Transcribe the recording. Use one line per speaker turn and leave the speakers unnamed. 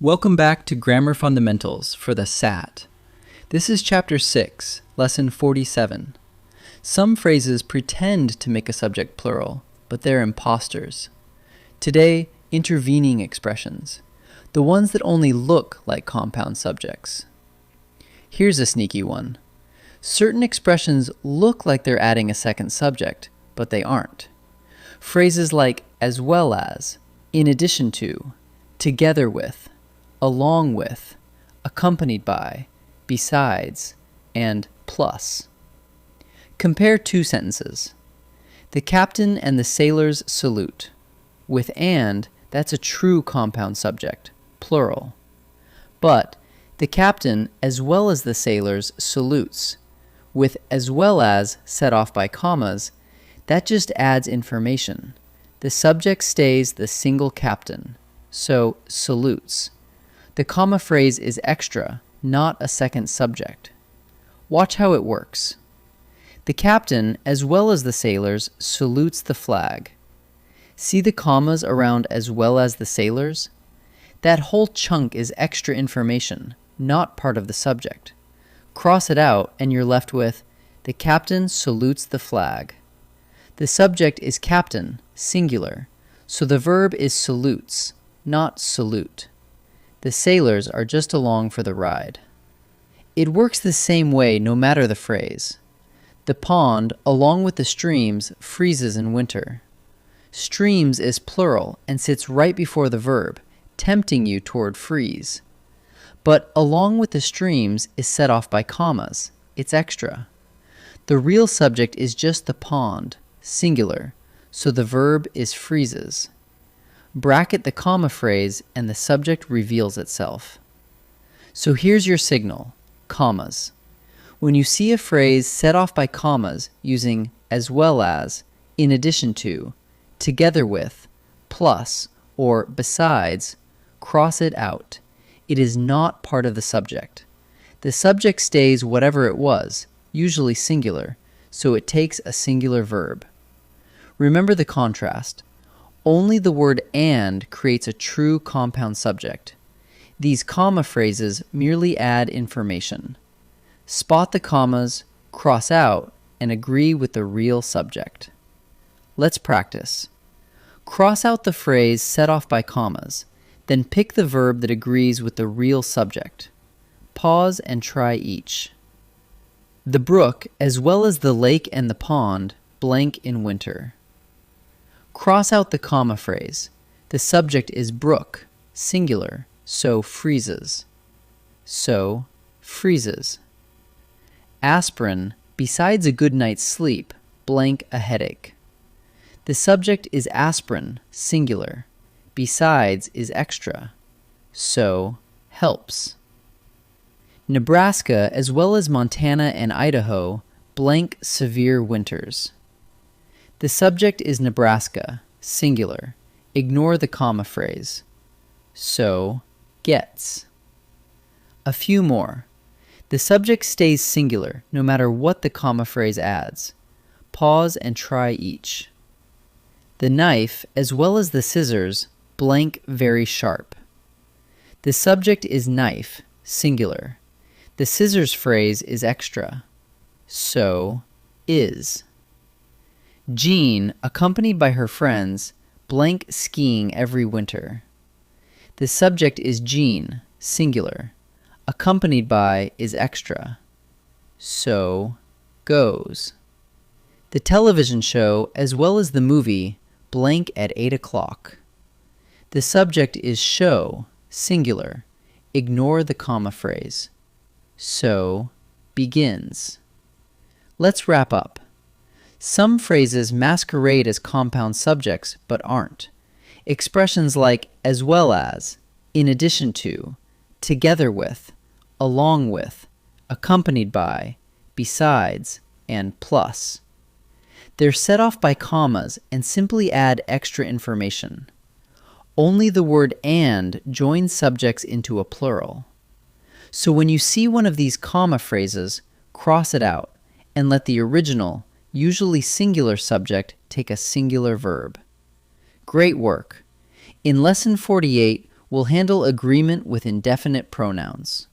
Welcome back to Grammar Fundamentals for the SAT. This is Chapter 6, Lesson 47. Some phrases pretend to make a subject plural, but they're imposters. Today, intervening expressions, the ones that only look like compound subjects. Here's a sneaky one. Certain expressions look like they're adding a second subject, but they aren't. Phrases like as well as, in addition to, together with, along with, accompanied by, besides, and plus. Compare two sentences. The captain and the sailors salute. With and, that's a true compound subject, plural. But the captain as well as the sailors salutes. With as well as set off by commas, that just adds information. The subject stays the single captain, so salutes. The comma phrase is extra, not a second subject. Watch how it works. The captain, as well as the sailors, salutes the flag. See the commas around as well as the sailors? That whole chunk is extra information, not part of the subject. Cross it out and you're left with, the captain salutes the flag. The subject is captain, singular, so the verb is salutes, not salute. The sailors are just along for the ride. It works the same way no matter the phrase. The pond, along with the streams, freezes in winter. Streams is plural and sits right before the verb, tempting you toward freeze. But along with the streams is set off by commas. It's extra. The real subject is just the pond, singular, so the verb is freezes. Bracket the comma phrase and the subject reveals itself. So here's your signal, commas. When you see a phrase set off by commas using as well as, in addition to, together with, plus, or besides, cross it out. It is not part of the subject. The subject stays whatever it was, usually singular, so it takes a singular verb. Remember the contrast. Only the word and creates a true compound subject. These comma phrases merely add information. Spot the commas, cross out, and agree with the real subject. Let's practice. Cross out the phrase set off by commas, then pick the verb that agrees with the real subject. Pause and try each. The brook, as well as the lake and the pond, blank in winter. Cross out the comma phrase. The subject is brook, singular, so freezes. So, freezes. Aspirin, besides a good night's sleep, blank a headache. The subject is aspirin, singular. Besides is extra. So, helps. Nebraska, as well as Montana and Idaho, blank severe winters. The subject is Nebraska, singular. Ignore the comma phrase. So, gets. A few more. The subject stays singular no matter what the comma phrase adds. Pause and try each. The knife, as well as the scissors, blank very sharp. The subject is knife, singular. The scissors phrase is extra. So, is. Jean, accompanied by her friends, blank skiing every winter. The subject is Jean, singular. Accompanied by is extra. So, goes. The television show, as well as the movie, blank at 8 o'clock. The subject is show, singular. Ignore the comma phrase. So, begins. Let's wrap up. Some phrases masquerade as compound subjects, but aren't. Expressions like as well as, in addition to, together with, along with, accompanied by, besides, and plus. They're set off by commas and simply add extra information. Only the word and joins subjects into a plural. So when you see one of these comma phrases, cross it out and let the original, usually singular subject take a singular verb. Great work! In Lesson 48, We'll handle agreement with indefinite pronouns.